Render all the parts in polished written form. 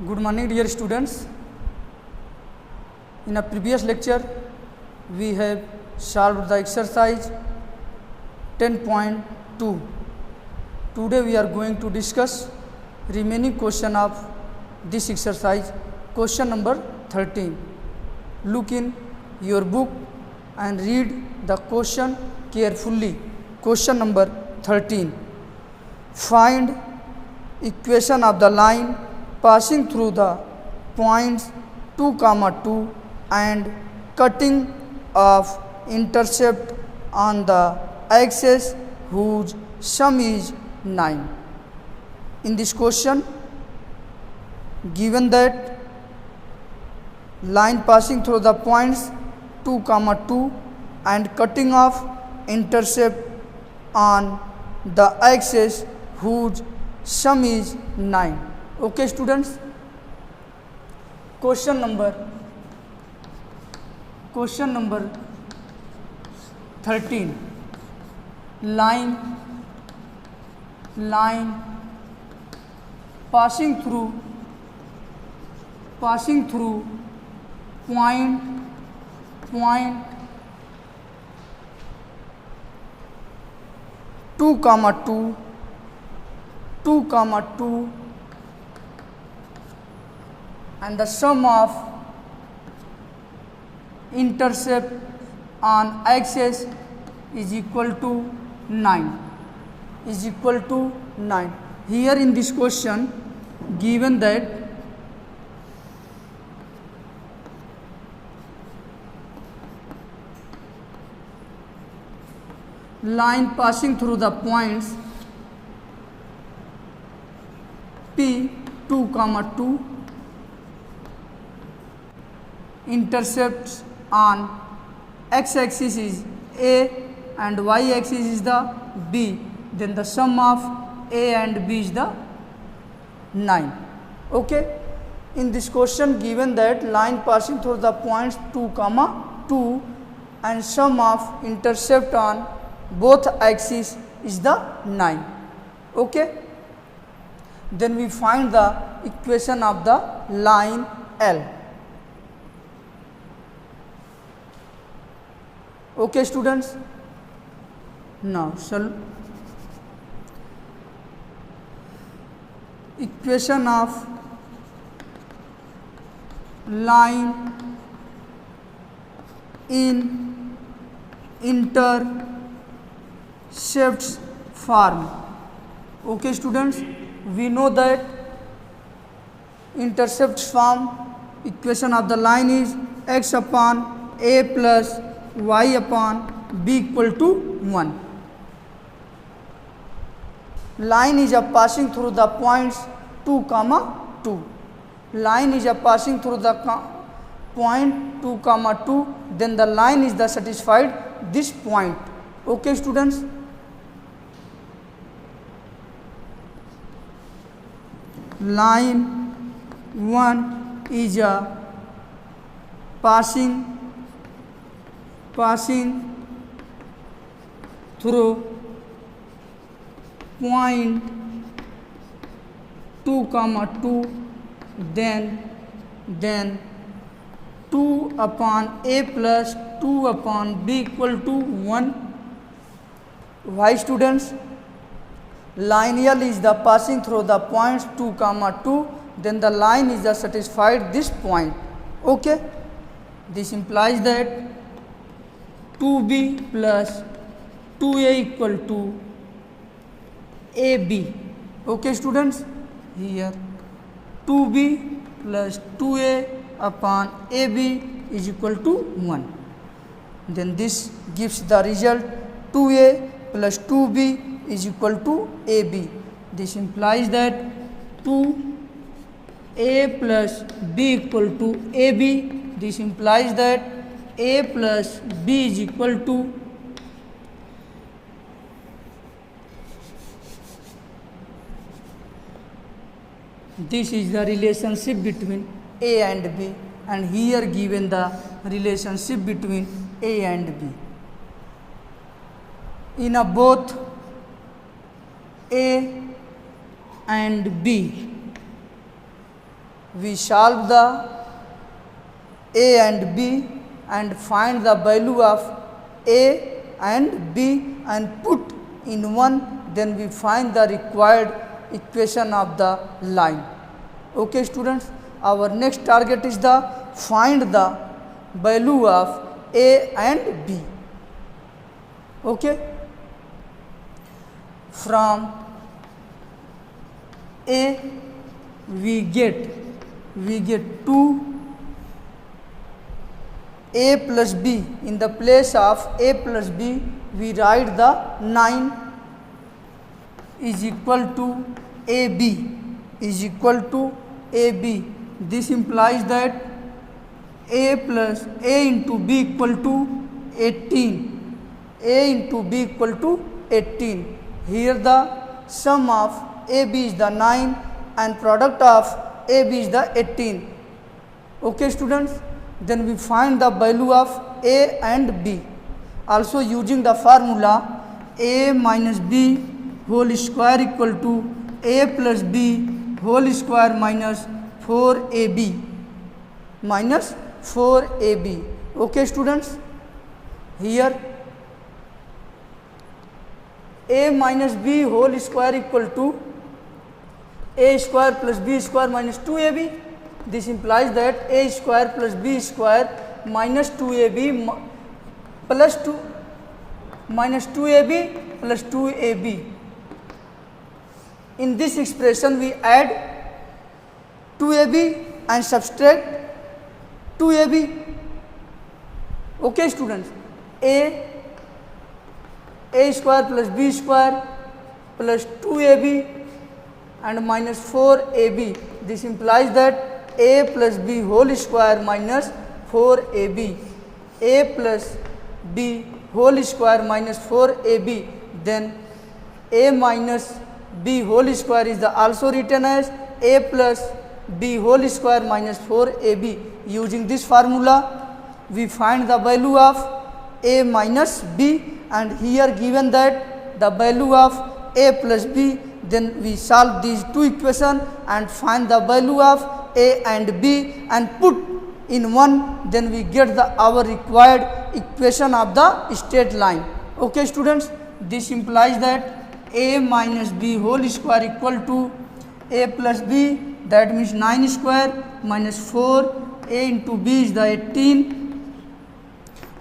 Good morning, dear students. In a previous lecture, we have solved the exercise 10.2. Today we are going to discuss remaining question of this exercise, question number 13. Look in your book and read the question carefully. Question number 13. Find equation of the line passing through the points 2, 2 and cutting of intercept on the axis whose sum is 9. In this question, given that line passing through the points 2, 2 and cutting off intercept on the axis whose sum is 9. Okay, students. Question number 13. Line passing through point 2, 2 and the sum of intercept on axis is equal to 9. Here in this question, given that line passing through the points P 2, 2 intercepts on x-axis is A and y-axis is the B, then the sum of A and B is the 9. Okay. In this question, given that line passing through the points 2, 2 and sum of intercept on both axes is the 9. Okay. Then we find the equation of the line L. Okay, students. Now, equation of line in intercepts form. Okay, students. We know that intercepts form equation of the line is x upon a plus y upon b equal to 1. Line is passing through the points 2, 2. Line is passing through the point 2, 2. Then the line is the satisfied this point. Okay, students. Line 1 is passing through point 2, 2, then 2 upon a plus 2 upon b equal to 1. Why, students? Line L is the passing through the points 2, 2, then the line is the satisfied this point. Okay. This implies that 2b plus 2a equal to ab. Okay, students. Here 2b plus 2a upon ab is equal to 1. Then this gives the result 2a plus 2b is equal to ab. This implies that 2a plus b equal to ab. This implies that a plus b is equal to this is the relationship between a and b, and here given the relationship between a and b. In both a and b, we solve the a and b and find the value of a and b and put in 1, then we find the required equation of the line. Okay students, our next target is the find the value of a and b. Okay, from a we get 2 a plus b. In the place of a plus b we write the 9 is equal to ab is equal to ab. This implies that a plus a into b equal to 18, a into b equal to 18. Here the sum of ab is the 9 and product of ab is the 18. Okay students, then we find the value of a and b. Also using the formula a minus b whole square equal to a plus b whole square minus 4ab minus 4ab. Okay students, here a minus b whole square equal to a square plus b square minus 2ab. This implies that a square plus b square minus 2ab plus 2 minus 2ab plus 2ab. In this expression we add 2ab and subtract 2ab. Okay students, a square plus b square plus 2ab and minus 4ab. This implies that a plus b whole square minus 4ab, a plus b whole square minus 4ab. Then a minus b whole square is the also written as a plus b whole square minus 4ab. Using this formula we find the value of a minus b, and here given that the value of a plus b, then we solve these two equations and find the value of a and b and put in 1, then we get the our required equation of the straight line. Okay students, this implies that a minus b whole square equal to a plus b, that means 9 square minus 4, a into b is the 18.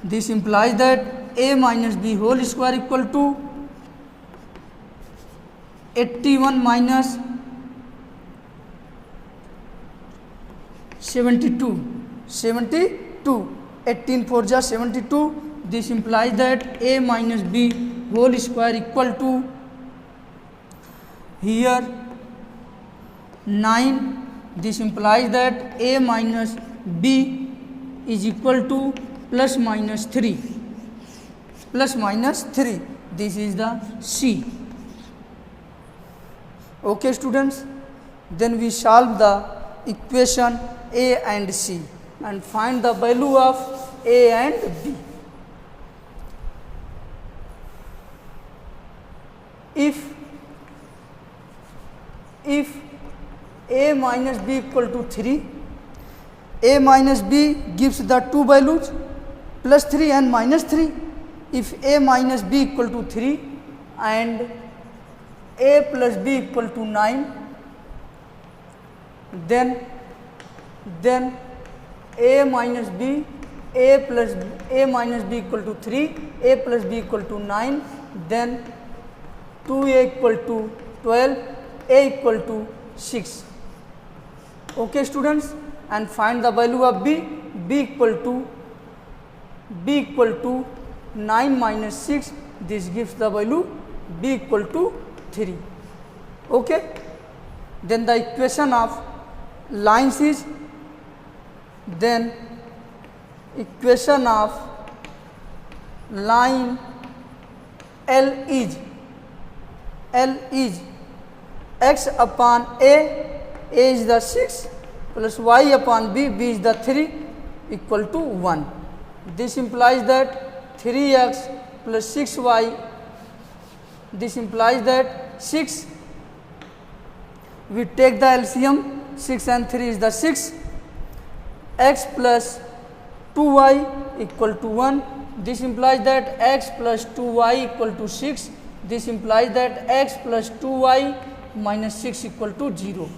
This implies that a minus b whole square equal to 81 minus 72. 18 4 ja 72. This implies that a minus b whole square equal to here 9. This implies that a minus b is equal to plus minus 3. Plus minus 3. This is the C. Okay students, then we solve the equation a and c and find the value of a and b. If a minus b equal to 3, a minus b gives the two values plus 3 and minus 3. If a minus b equal to 3 and a plus b equal to 9, then a minus b equal to 3, a plus b equal to 9, then 2a equal to 12, a equal to 6. Okay students, and find the value of b equal to 9 minus 6. This gives the value b equal to 3. Okay, then the equation of lines is, then equation of line L is x upon a is the 6 plus y upon b is the 3 equal to 1. This implies that 3x plus 6y, this implies that 6 we take the LCM. 6 and 3 is the 6. X plus 2y equal to 1. This implies that x plus 2y equal to 6. This implies that x plus 2y minus 6 equal to 0.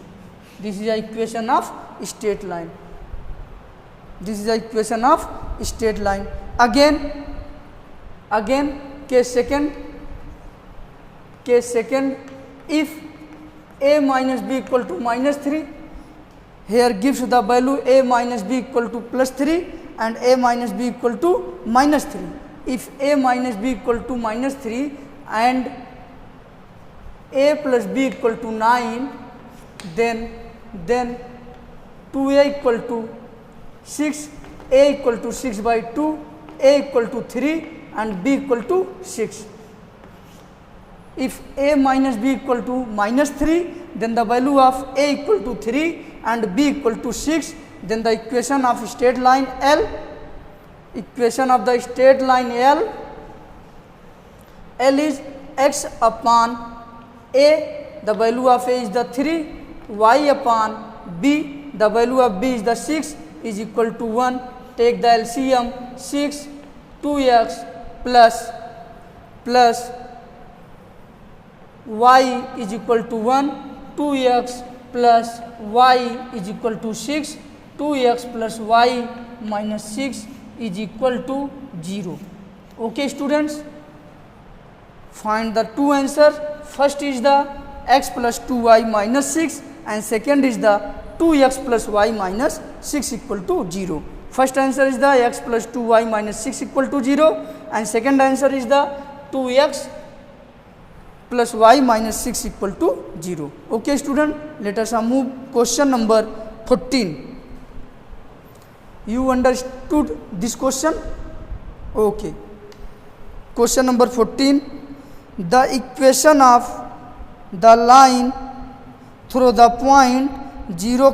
This is the equation of straight line. This is the equation of straight line. Again case second, if a minus b equal to minus 3, here gives the value a minus b equal to plus 3 and a minus b equal to minus 3. If a minus b equal to minus 3 and a plus b equal to 9, then 2a equal to 6, a equal to 6 by 2, a equal to 3 and b equal to 6. If a minus b equal to minus 3, then the value of a equal to 3 and b equal to 6, then the equation of straight line L, equation of the straight line L is x upon a, the value of a is the 3, y upon b, the value of b is the 6, is equal to 1. Take the LCM. 6 2x plus y is equal to 1, 2x plus y is equal to 6, 2x plus y minus 6 is equal to 0. Okay students, find the two answers. First is the x plus 2y minus 6 and second is the 2x plus y minus 6 equal to 0. First answer is the x plus 2y minus 6 equal to 0 and second answer is the 2x plus y minus 6 equal to 0. Okay student, let us move question number 14. You understood this question? Okay. Question number 14. The equation of the line through the point 0,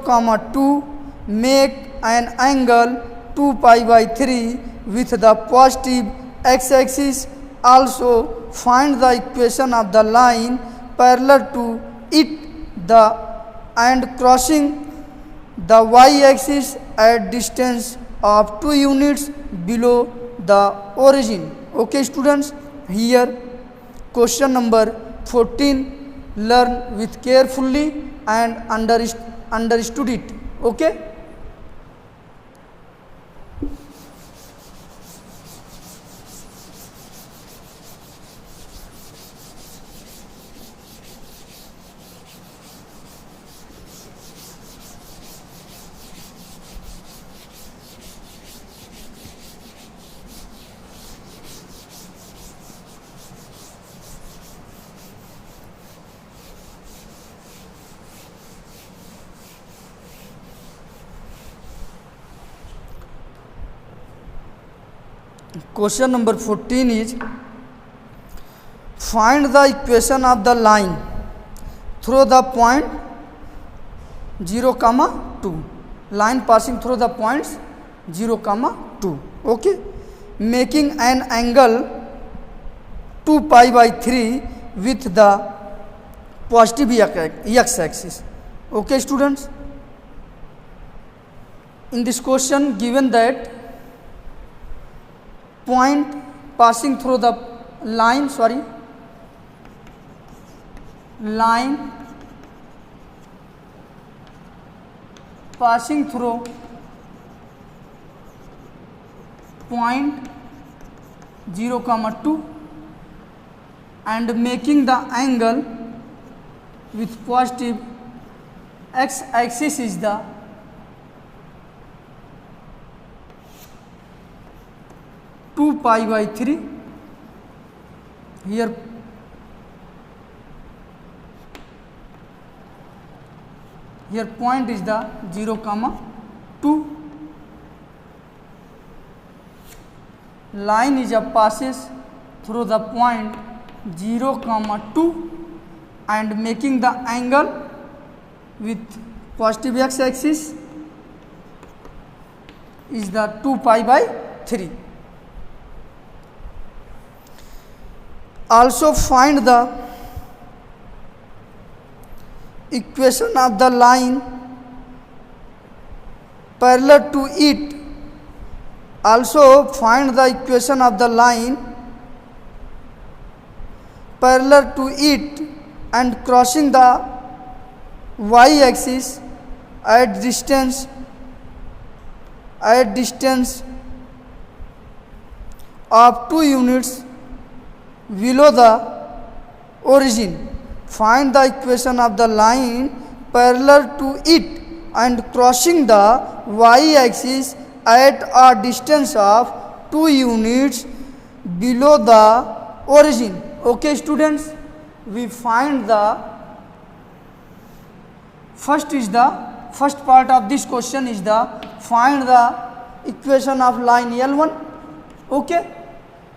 2 make an angle 2 pi by 3 with the positive x-axis. Also find the equation of the line parallel to it and crossing the y-axis at distance of 2 units below the origin. Okay students, here question number 14, learn with carefully and understood it. Okay. Question number 14 is, find the equation of the line through the point 0, 2. Line passing through the points 0, 2. Okay. Making an angle 2 pi by 3 with the positive x-axis. Okay students. In this question given that point passing through the line passing through point 0, 2 and making the angle with positive x-axis is the two pi by 3. Here point is the 0, 2. Line is a passes through the point 0, 2 and making the angle with positive x-axis is the 2 pi by 3. Also find the equation of the line parallel to it. Also find the equation of the line parallel to it and crossing the y-axis at distance of 2 units below the origin. Find the equation of the line parallel to it and crossing the y-axis at a distance of 2 units below the origin. Okay students, we find the first part of this question is the find the equation of line L1. Okay,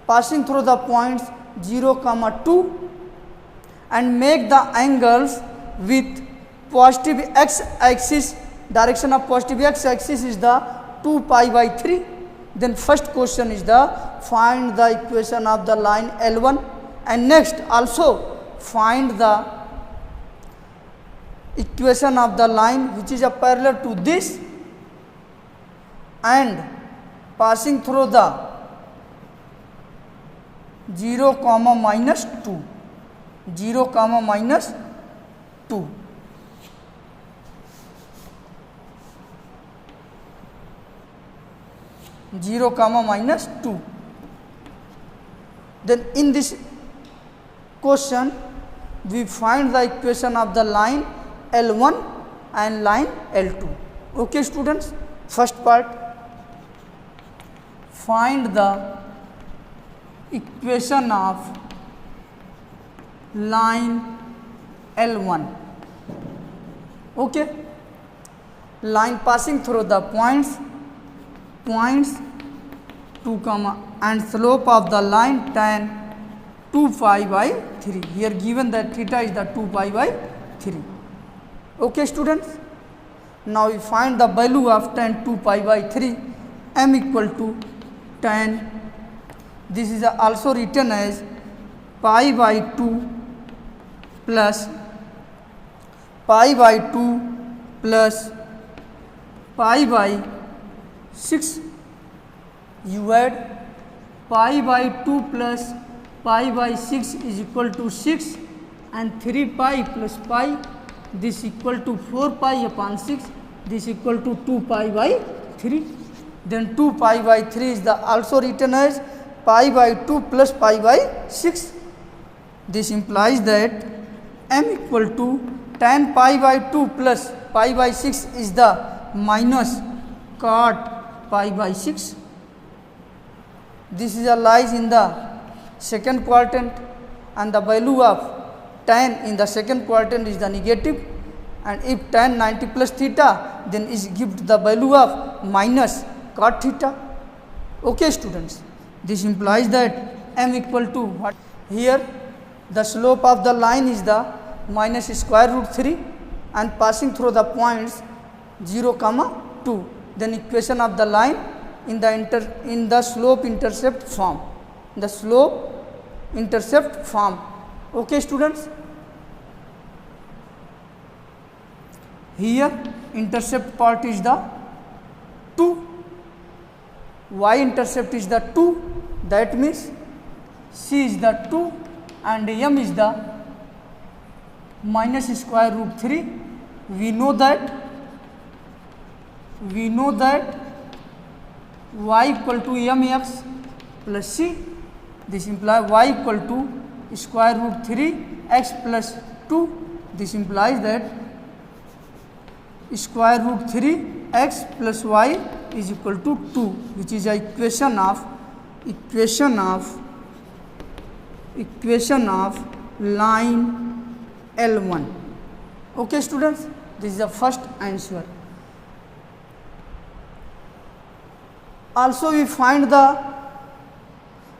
passing through the points 0, 2 and make the angles with positive x axis. Direction of positive x axis is the 2 pi by 3. Then first question is the find the equation of the line L1, and next also find the equation of the line which is a parallel to this and passing through the 0, minus 2. 0, minus 2. Minus 2. Then in this question we find the equation of the line L1 and line L2. Okay students, first part, find the equation of line L1. Okay, line passing through the points 2, and slope of the line tan 2 pi by 3. Here given that theta is the 2 pi by 3. Okay students, now we find the value of tan 2 pi by 3. M equal to tan, this is also written as pi by 2 plus pi by 2 plus pi by 6. You add pi by 2 plus pi by 6 is equal to 6 and 3 pi plus pi, this equal to 4 pi upon 6, this equal to 2 pi by 3. Then 2 pi by 3 is the also written as pi by 2 plus pi by 6. This implies that M equal to tan pi by 2 plus pi by 6 is the minus cot pi by 6. This is a lies in the second quadrant and the value of tan in the second quadrant is the negative, and if tan 90 plus theta then is give the value of minus cot theta. Okay students, this implies that M equal to what? Here the slope of the line is the minus square root 3 and passing through the points 0, 2. Then equation of the line in the slope intercept form. The slope intercept form. Okay students, here intercept part is the 2, y intercept is the 2, that means C is the 2 and M is the minus square root 3. We know that y equal to mx plus c. This implies y equal to square root 3 x plus 2. This implies that square root 3 x plus y is equal to 2, which is a equation of line L1. Okay students, this is the first answer. Also we find the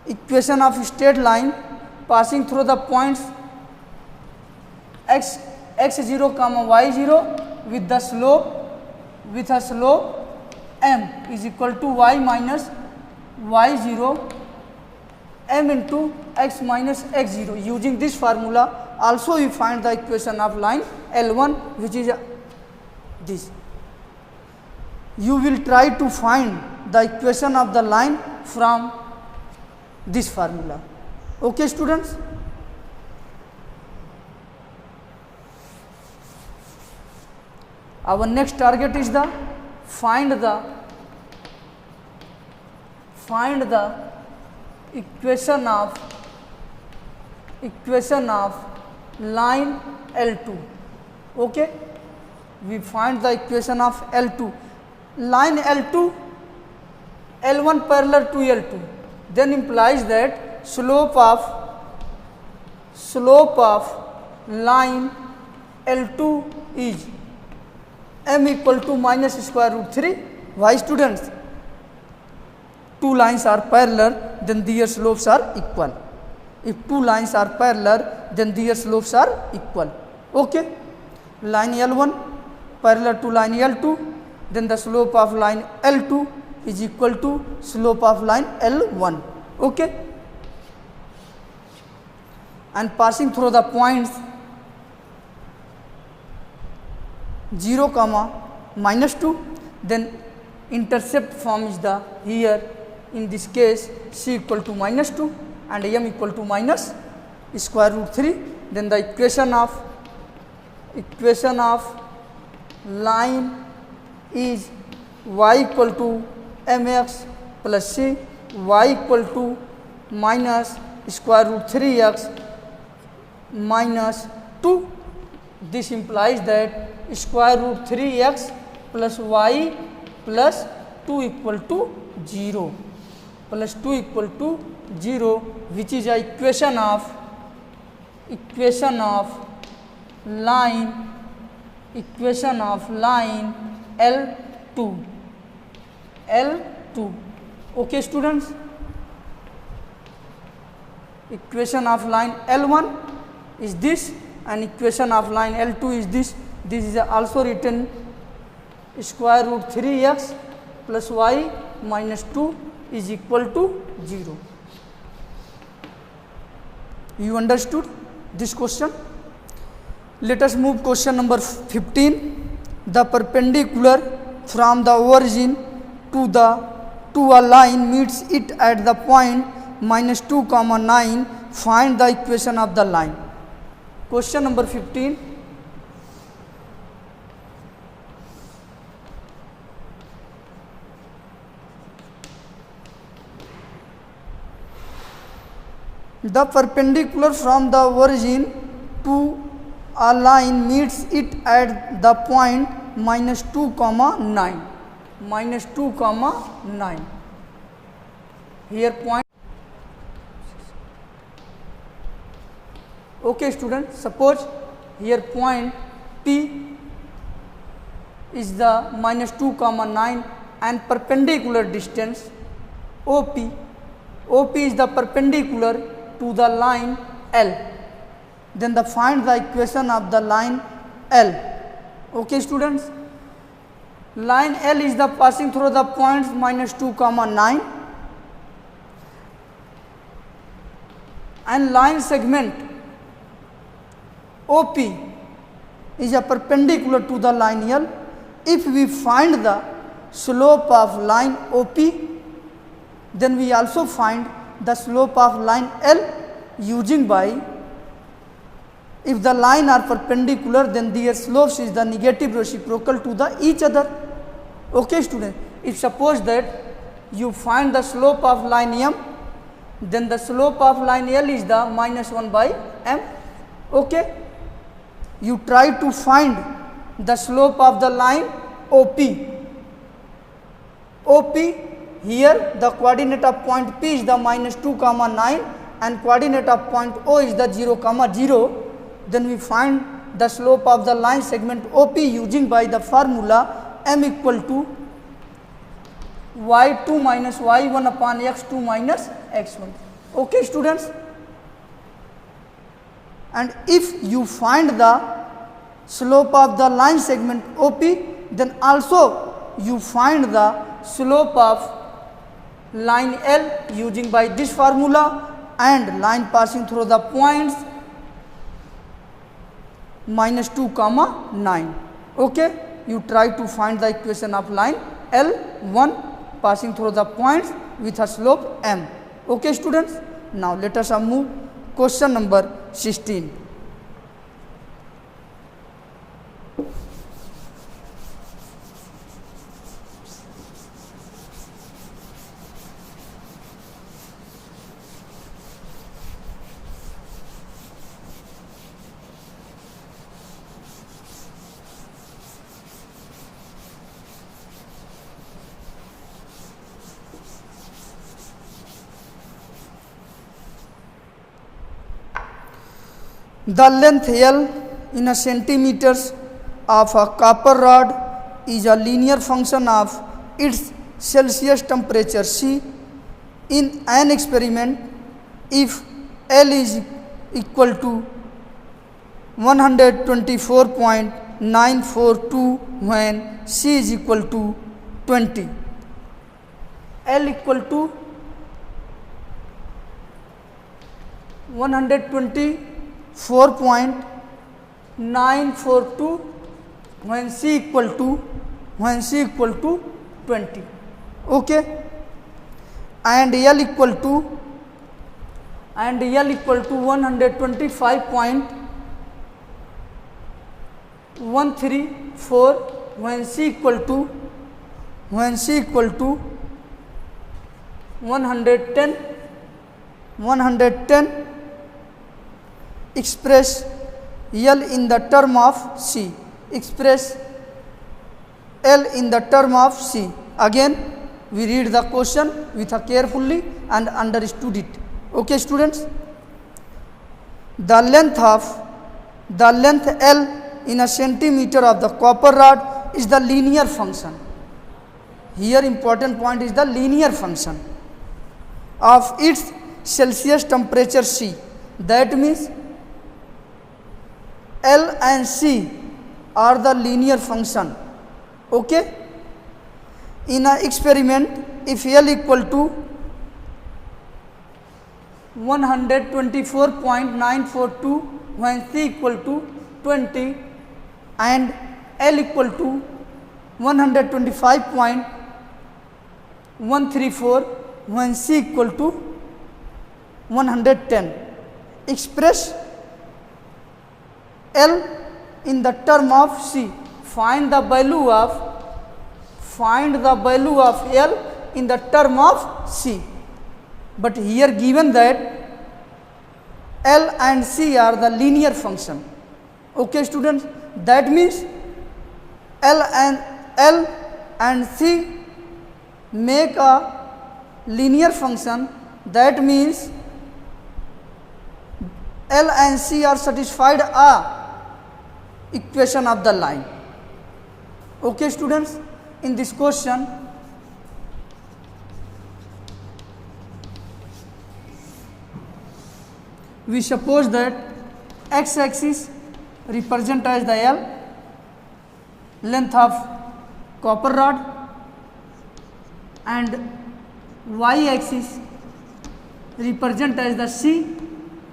equation of straight line passing through the points x0, y0 with a slope m is equal to y minus y0 m into x minus x0. Using this formula also we find the equation of line L1, which is this. You will try to find the equation of the line from this formula. Okay, students? Our next target is the find the equation of line L2. Okay, we find the equation of L2. Line L2, L1 parallel to L2, then implies that slope of line L2 is m equal to minus square root 3. Why, students? Two lines are parallel, then their slopes are equal. If two lines are parallel, then their slopes are equal. Okay, line L1 parallel to line L2, then the slope of line L2 is equal to slope of line L1. Okay, and passing through the points 0, -2, then intercept form is the here, in this case c equal to -2 and m equal to minus square root 3. Then the equation of line is y equal to mx plus c, y equal to minus square root 3x minus 2. This implies that square root 3x plus y plus 2 equal to 0, plus 2 equal to 0, which is a equation of line L2. Okay, students? Equation of line L1 is this, and equation of line L2 is this. This is also written square root 3x plus y minus 2 is equal to 0. You understood this question? Let us move question number 15. The perpendicular from the origin to a line meets it at the point -2, 9. Find the equation of the line. Question number 15. The perpendicular from the origin to a line meets it at the point -2, 9. -2, 9. Here point. Okay, students, suppose here point P is the -2, 9 and perpendicular distance OP. OP is the perpendicular to the line L. Then find the equation of the line L. Okay, students, line L is the passing through the points -2, 9 and line segment OP is a perpendicular to the line L. If we find the slope of line OP, then we also find the slope of line L using by, if the line are perpendicular, then their slopes is the negative reciprocal to the each other. Okay, student, if suppose that you find the slope of line M, then the slope of line L is the -1 by M. Okay, you try to find the slope of the line OP. OP, here the coordinate of point P is the -2, 9 and coordinate of point O is the 0, 0. Then we find the slope of the line segment OP using by the formula m equal to y2 minus y1 upon x2 minus x1. Okay, students, and if you find the slope of the line segment OP, then also you find the slope of line L using by this formula, and line passing through the points minus 2 comma 9. Okay, you try to find the equation of line L1 passing through the points with a slope m. Okay students, now let us move question number 16. The length L in a centimeters of a copper rod is a linear function of its Celsius temperature C. In an experiment, if L is equal to 124.942 when C is equal to 20. L equal to 124.942 when C equal to 20. Okay, and L equal to 125.134 when C equal to 110. Express L in the term of C. Express L in the term of C. Again, we read the question with a carefully and understood it. Okay, students. The length L in a centimeter of the copper rod is the linear function. Here, important point is the linear function of its Celsius temperature C. That means L and C are the linear function. Okay, in an experiment, if L equal to 124.942 when C equal to 20 and L equal to 125.134 when C equal to 110. Express L in the term of C. Find the value of L in the term of C. But here given that L and C are the linear function. Okay, students, that means L and C make a linear function. That means L and C are satisfied a equation of the line. Okay, students, in this question we suppose that x-axis represent as the L, length of copper rod, and y-axis represent as the C,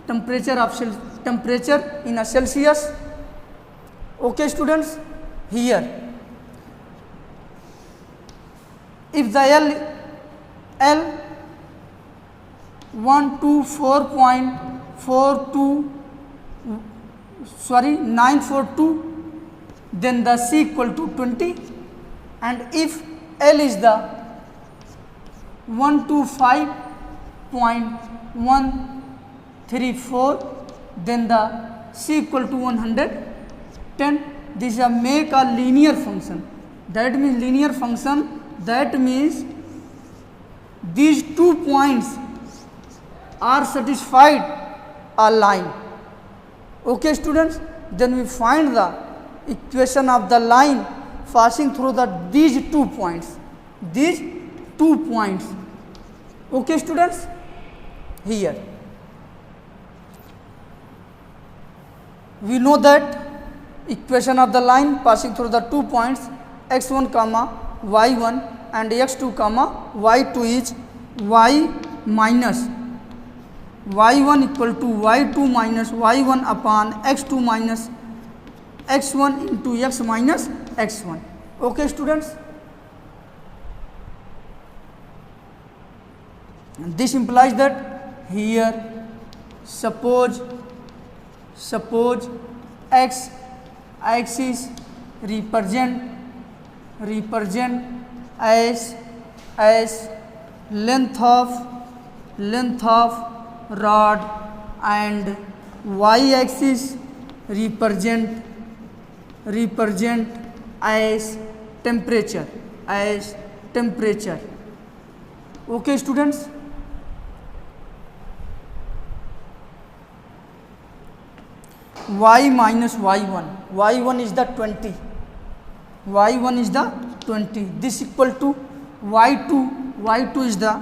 temperature in a Celsius. Okay, students, here if the L 942, then the C equal to 20, and if L is the 125.134, then the C equal to 110. This is a make a linear function. That means linear function, that means these 2 points are satisfied a line. Okay, students, then we find the equation of the line passing through these 2 points. Okay, students, here we know that equation of the line passing through the 2 points x1 comma y1 and x2 comma y2 is y minus y1 equal to y2 minus y1 upon x2 minus x1 into x minus x1. Okay students, this implies that here suppose x axis represent as length of rod and y axis represent as temperature. Okay students, y minus y1 is the 20, this equal to y2 is the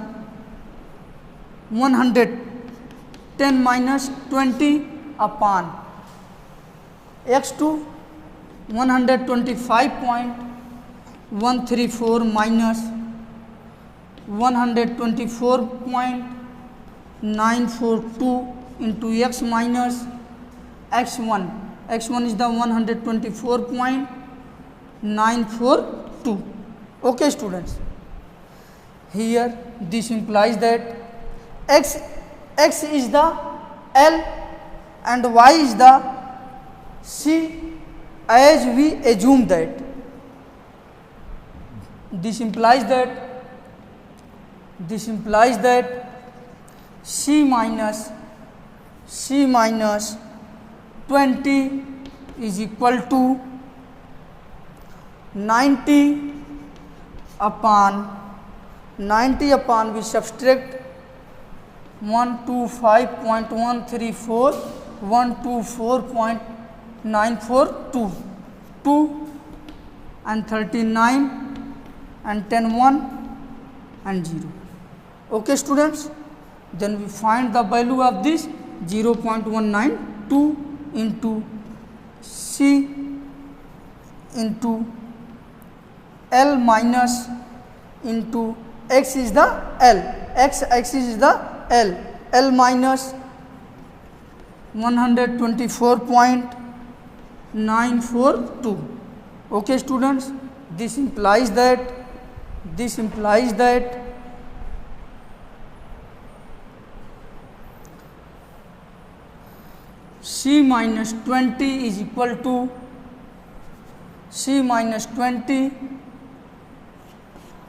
110 minus 20 upon x2 125.134 minus 124.942 into x minus x1 is the 124.942. Okay students, here this implies that x is the L and y is the C, as we assume that. This implies that C minus 20 is equal to 90 upon we subtract 125.134 124.942 2 and 39 and 10 1 and 0. Okay students, then we find the value of this 0.192 into C into L minus into x is the L, x axis is the L minus 124.942. Okay students, this implies that C minus 20 is equal to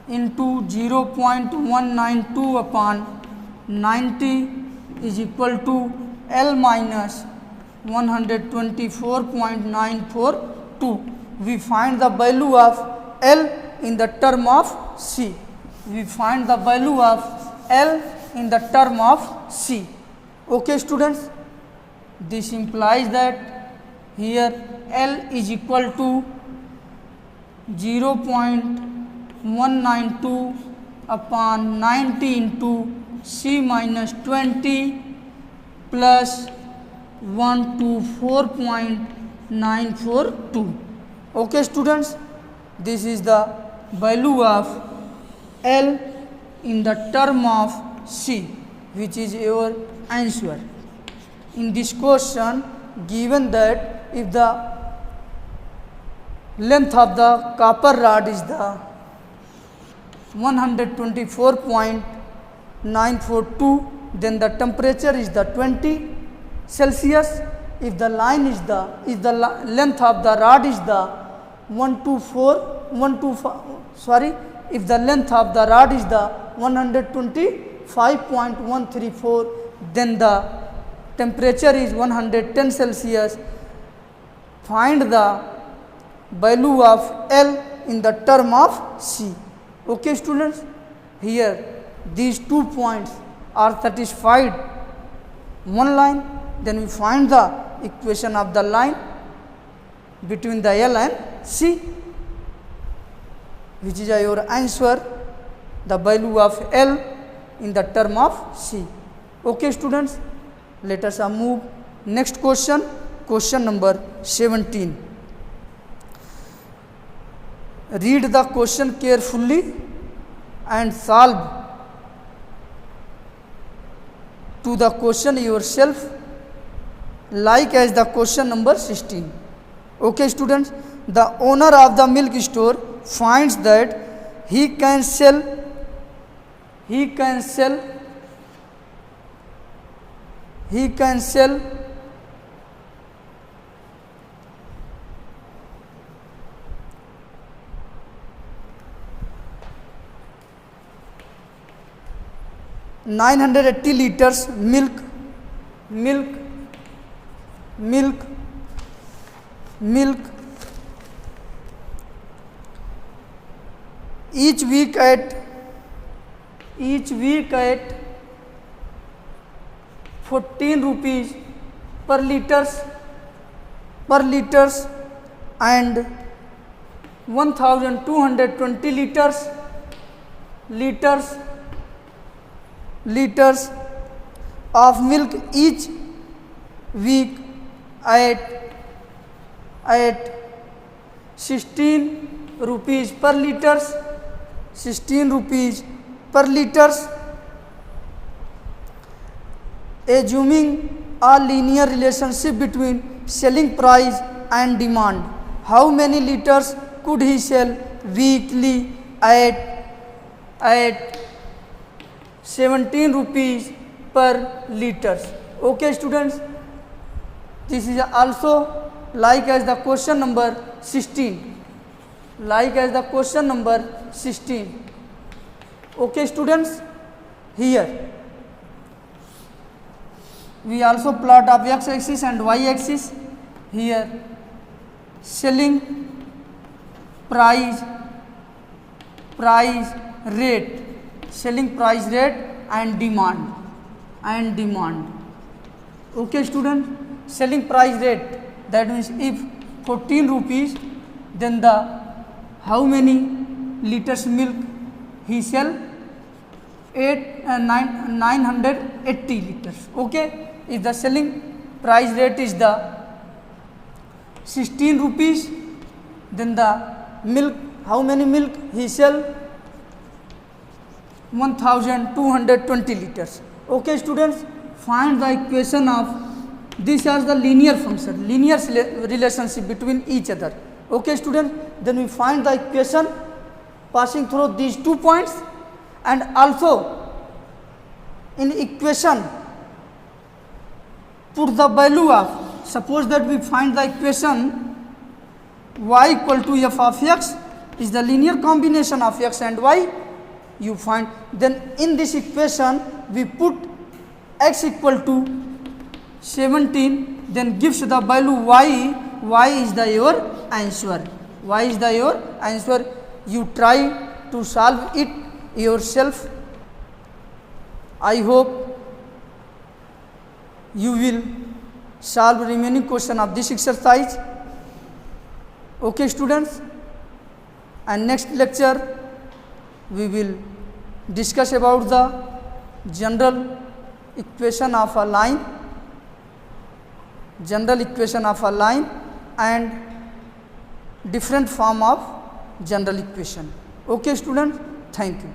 into 0.192 upon 90 is equal to L minus 124.942. We find the value of L in the term of C. Okay students, this implies that here L is equal to 0.192 upon 90 into C minus 20 plus 124.942. Okay students, this is the value of L in the term of C, which is your answer. In this question, given that if the length of the copper rod is the 124.942, then the temperature is the 20 Celsius. If the length of the rod is the 125.134, then the temperature is 110 Celsius. Find the value of L in the term of C. Okay students, here these 2 points are satisfied one line, then we find the equation of the line between the L and C, which is your answer, the value of L in the term of C. Okay students, let us move next question, question number 17. Read the question carefully and solve to the question yourself, like as the question number 16. Okay students, the owner of the milk store finds that he can sell 980 liters milk each week at 14 rupees per liters and 1220 liters of milk each week at 16 rupees per liters, assuming a linear relationship between selling price and demand. How many liters could he sell weekly at 17 rupees per liters? Okay students, this is also like as the question number 16. Okay students, here we also plot of x axis and y axis. Here selling price rate and demand. Okay student, selling price rate, that means if 14 rupees, then the how many liters milk he sell? 980 liters. Okay, if the selling price rate is the 16 rupees, then the milk, how many milk he sell? 1220 liters. Okay students, find the equation of this as the linear function, linear relationship between each other. Okay students, then we find the equation passing through these 2 points, and also in equation put the value of, suppose that we find the equation y equal to f of x is the linear combination of x and y, you find, then in this equation we put x equal to 17, then gives the value y is the your answer. You try to solve it yourself. I hope you will solve remaining question of this exercise. Okay students, and next lecture we will discuss about the general equation of a line, and different form of general equation. Okay students, thank you.